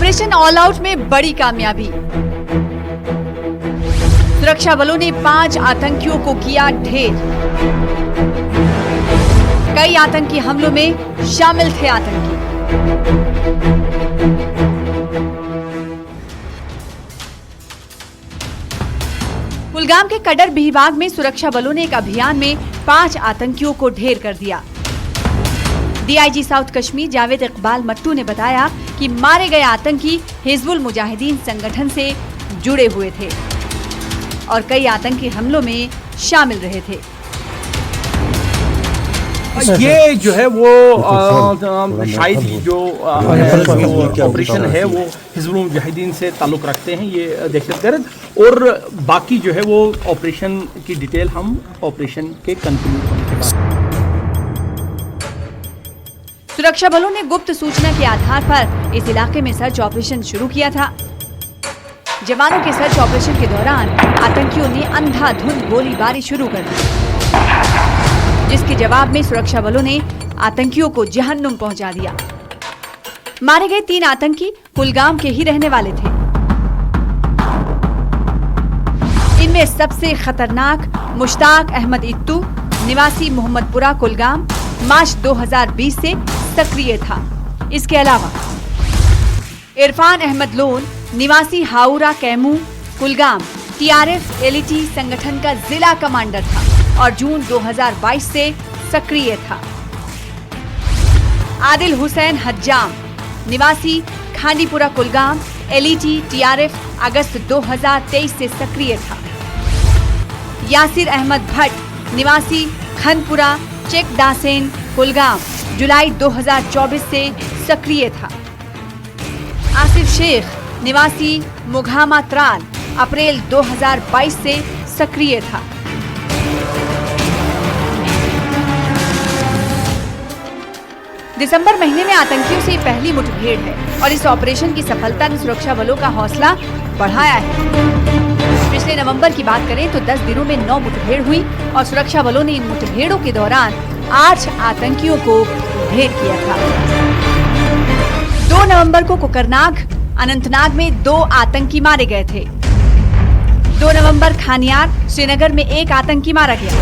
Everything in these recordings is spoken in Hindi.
ऑपरेशन ऑल आउट में बड़ी कामयाबी। सुरक्षा बलों ने 5 आतंकियों को किया ढेर। कई आतंकी हमलों में शामिल थे आतंकी। कुलगाम के कडर बिहीबाग में सुरक्षा बलों ने एक अभियान में 5 आतंकियों को ढेर कर दिया। डीआईजी साउथ कश्मीर जावेद इकबाल मट्टू ने बताया कि मारे गए आतंकी हिजबुल मुजाहिदीन संगठन से जुड़े हुए थे और कई आतंकी हमलों में शामिल रहे थे। ये जो है वो शायद ही जो ऑपरेशन है वो हिजबुल मुजाहिदीन से ताल्लुक़ रखते हैं, ये दहशतगर्द, और बाकी जो है वो ऑपरेशन की डिटेल हम ऑपरेशन के कंक्लूड होने के बाद। सुरक्षा बलों ने गुप्त सूचना के आधार पर इस इलाके में सर्च ऑपरेशन शुरू किया था। जवानों के सर्च ऑपरेशन के दौरान आतंकियों ने अंधाधुंध गोलीबारी शुरू कर दी, जिसके जवाब में सुरक्षा बलों ने आतंकियों को जहन्नुम पहुंचा दिया। मारे गए 3 आतंकी कुलगाम के ही रहने वाले थे। इनमें सबसे खतरनाक मुश्ताक अहमद इत्तू निवासी मोहम्मदपुरा कुलगाम मार्च 2020 से सक्रिय था। इसके अलावा इरफान अहमद लोन निवासी Howrah Camus Kulgam TRF LET संगठन का जिला कमांडर था और जून 2022 से सक्रिय था। आदिल हुसैन हज्जाम निवासी खांडीपुरा कुलगाम एलईटी टीआरएफ अगस्त 2023 से सक्रिय था। यासिर अहमद भट्ट निवासी खनपुरा चेक दासेन कुलगाम जुलाई 2024 से सक्रिय था। आसिफ शेख निवासी मुघामा त्राल अप्रैल 2022 से सक्रिय था। दिसंबर महीने में आतंकियों से पहली मुठभेड़ है और इस ऑपरेशन की सफलता ने सुरक्षा बलों का हौसला बढ़ाया है। पिछले नवंबर की बात करें तो 10 दिनों में 9 मुठभेड़ हुई और सुरक्षा बलों ने इन मुठभेड़ों के दौरान 8 आतंकियों को ढेर किया था। 2 नवंबर को कोकरनाग अनंतनाग में 2 आतंकी मारे गए थे। 2 नवंबर खानियार श्रीनगर में 1 आतंकी मारा गया।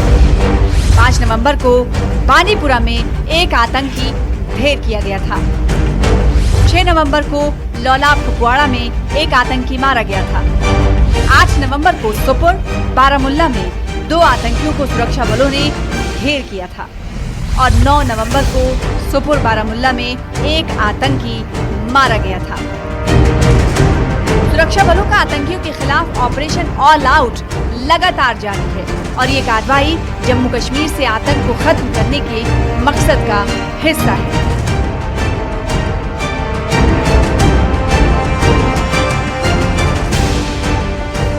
5 नवंबर को बानीपुरा में 1 आतंकी ढेर किया गया था। 6 नवंबर को लौलाब कुपवाड़ा में 1 आतंकी मारा गया था। 8 नवंबर को सोपोर बारामुल्ला में 2 आतंकियों को सुरक्षा बलों ने ढेर किया था और 9 नवंबर को सोपोर बारामुल्ला में 1 आतंकी मारा गया था। सुरक्षा बलों का आतंकियों के खिलाफ ऑपरेशन ऑल आउट लगातार जारी है और ये कार्रवाई जम्मू कश्मीर से आतंक को खत्म करने के मकसद का हिस्सा है।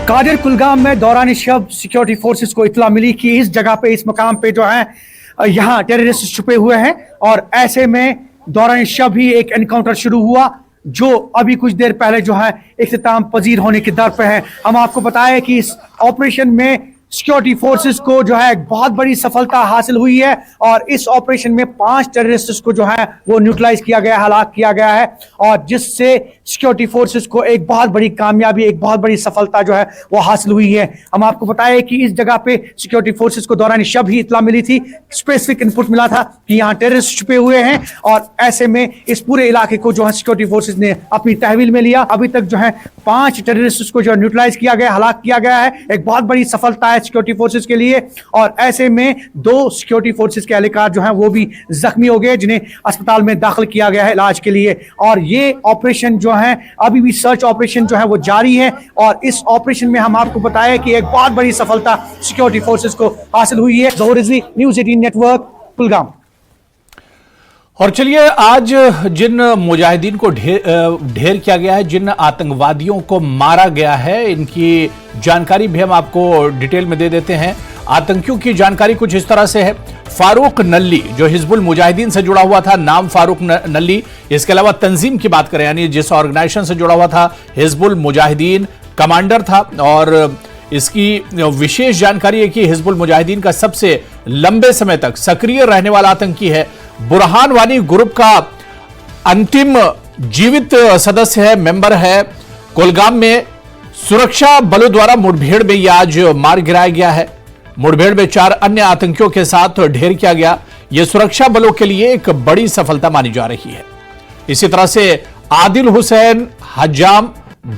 कादिर कुलगाम में दौरान शब सिक्योरिटी फोर्सेस को इत्तला मिली कि इस जगह पे, इस मकाम पे जो है यहाँ टेररिस्ट छुपे हुए हैं और ऐसे में दौरान शब ही एक एनकाउंटर शुरू हुआ जो अभी कुछ देर पहले जो है इख्तिताम पजीर होने की दर पे है। हम आपको बताएं कि इस ऑपरेशन में सिक्योरिटी फोर्सेस को जो है एक बहुत बड़ी सफलता हासिल हुई है और इस ऑपरेशन में 5 टेररिस्ट्स को जो है वो न्यूट्रलाइज किया गया, हलाक किया गया है और जिससे सिक्योरिटी फोर्सेस को एक बहुत बड़ी कामयाबी, एक बहुत बड़ी सफलता जो है वो हासिल हुई है। हम आपको बताएं कि इस जगह पे सिक्योरिटी फोर्सेस को दौरान शब ही इत्तला मिली थी, स्पेसिफिक इनपुट मिला था कि यहाँ टेररिस्ट छुपे हुए हैं और ऐसे में इस पूरे इलाके को जो है सिक्योरिटी फोर्सेस ने अपनी तहवील में लिया। अभी तक जो है 5 टेररिस्ट को जो न्यूट्रलाइज किया गया, हलाक किया गया है, एक बहुत बड़ी सफलता है सिक्योरिटी फोर्सेस के लिए और ऐसे में 2 सिक्योरिटी फोर्सेस के एहलकार जो हैं वो भी जख्मी हो गए जिन्हें अस्पताल में दाखिल किया गया है इलाज के लिए। और ये ऑपरेशन जो है अभी भी सर्च ऑपरेशन जो है वो जारी है और इस ऑपरेशन में हम आपको बताया कि एक बहुत बड़ी सफलता सिक्योरिटी फोर्सेस को हासिल हुई है। ज़ोहर रिजवी, न्यूज़ 18 नेटवर्क, कुलगाम। और चलिए, आज जिन मुजाहिदीन को ढेर किया गया है, जिन आतंकवादियों को मारा गया है, इनकी जानकारी भी हम आपको डिटेल में दे देते हैं। आतंकियों की जानकारी कुछ इस तरह से है। फारूक नल्ली जो हिजबुल मुजाहिदीन से जुड़ा हुआ था, नाम फारूक नल्ली। इसके अलावा तंजीम की बात करें, यानी जिस ऑर्गेनाइजेशन से जुड़ा हुआ था, हिजबुल मुजाहिदीन कमांडर था और इसकी विशेष जानकारी है कि हिजबुल मुजाहिदीन का सबसे लंबे समय तक सक्रिय रहने वाला आतंकी है। बुरहान वानी ग्रुप का अंतिम जीवित सदस्य है, मेंबर है। कुलगाम में सुरक्षा बलों द्वारा मुठभेड़ में यह आज मार गिराया गया है। मुठभेड़ में 4 अन्य आतंकियों के साथ ढेर किया गया। यह सुरक्षा बलों के लिए एक बड़ी सफलता मानी जा रही है। इसी तरह से आदिल हुसैन हजाम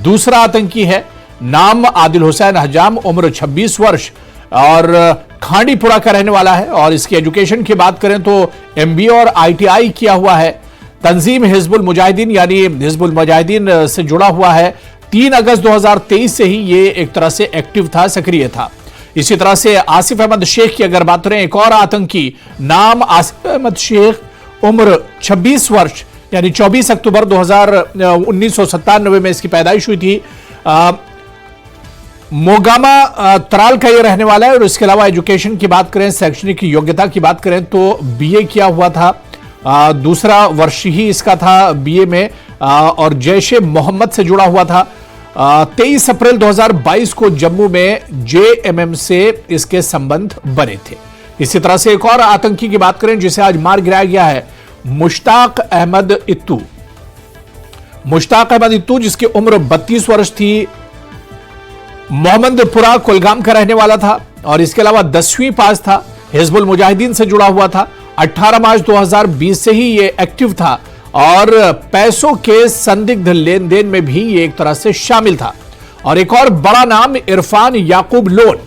दूसरा आतंकी है। नाम आदिल हुसैन हजाम, उम्र 26 वर्ष और खांडीपुरा का रहने वाला है। और इसकी एजुकेशन की बात करें तो MBA और ITI किया हुआ है। तंजीम हिजबुल मुजाहिदीन यानी हिजबुल मुजाहिदीन से जुड़ा हुआ है। 3 अगस्त 2023 से ही ये एक तरह से एक्टिव था, सक्रिय था। इसी तरह से आसिफ अहमद शेख की अगर बात करें, एक और आतंकी, नाम आसिफ अहमद शेख, उम्र 26 वर्ष यानी 24 अक्टूबर 1997 में इसकी पैदाइश हुई थी। मोगामा तराल का ये रहने वाला है। और इसके अलावा एजुकेशन की बात करें, शैक्षणिक योग्यता की बात करें तो BA किया हुआ था। दूसरा वर्ष ही इसका था BA में। और जैश-ए मोहम्मद से जुड़ा हुआ था। 23 अप्रैल 2022 को जम्मू में JMM से इसके संबंध बने थे। इसी तरह से एक और आतंकी की बात करें जिसे आज मार गिराया गया है, मुश्ताक अहमद इत्तू। मुश्ताक अहमद इत्तू जिसकी उम्र 32 वर्ष थी, मोहम्मदपुरा कुलगाम का रहने वाला था। और इसके अलावा 10वीं पास था, हिजबुल मुजाहिदीन से जुड़ा हुआ था। 18 मार्च 2020 से ही ये एक्टिव था और पैसों के संदिग्ध लेन देन में भी ये एक तरह से शामिल था। और एक और बड़ा नाम इरफान याकूब लोन,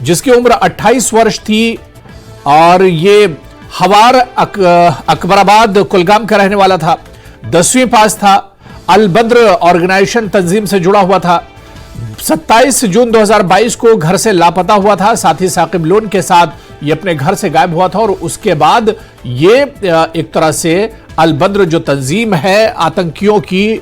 जिसकी उम्र 28 वर्ष थी और ये हवार अकबराबाद कुलगाम का रहने वाला था। 10वीं पास था, अल बद्र ऑर्गेनाइजेशन तंजीम से जुड़ा हुआ था। 27 जून 2022 को घर से लापता हुआ था। साथ ही साकिब लोन के साथ ये अपने घर से गायब हुआ था और उसके बाद ये एक तरह से अल बद्र जो तंजीम है आतंकियों की,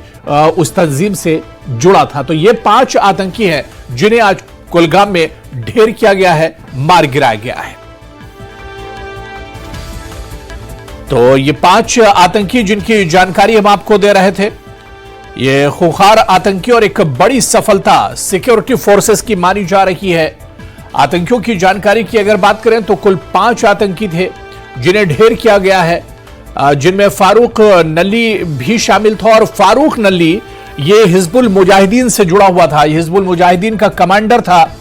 उस तंजीम से जुड़ा था। तो ये 5 आतंकी हैं जिन्हें आज कुलगाम में ढेर किया गया है, मार गिराया गया है। तो ये 5 आतंकी जिनकी जानकारी हम आपको दे रहे थे, ये खूंखार आतंकी और एक बड़ी सफलता सिक्योरिटी फोर्सेस की मानी जा रही है। आतंकियों की जानकारी की अगर बात करें तो कुल 5 आतंकी थे जिन्हें ढेर किया गया है, जिनमें फारूक नली भी शामिल था। और फारूक नली ये हिजबुल मुजाहिदीन से जुड़ा हुआ था, हिजबुल मुजाहिदीन का कमांडर था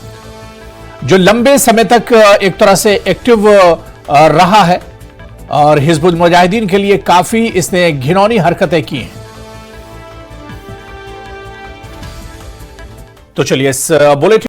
जो लंबे समय तक एक तरह से एक्टिव रहा है और हिजबुल मुजाहिदीन के लिए काफी इसने घिनौनी हरकतें की हैं। तो चलिए इस बुलेटिन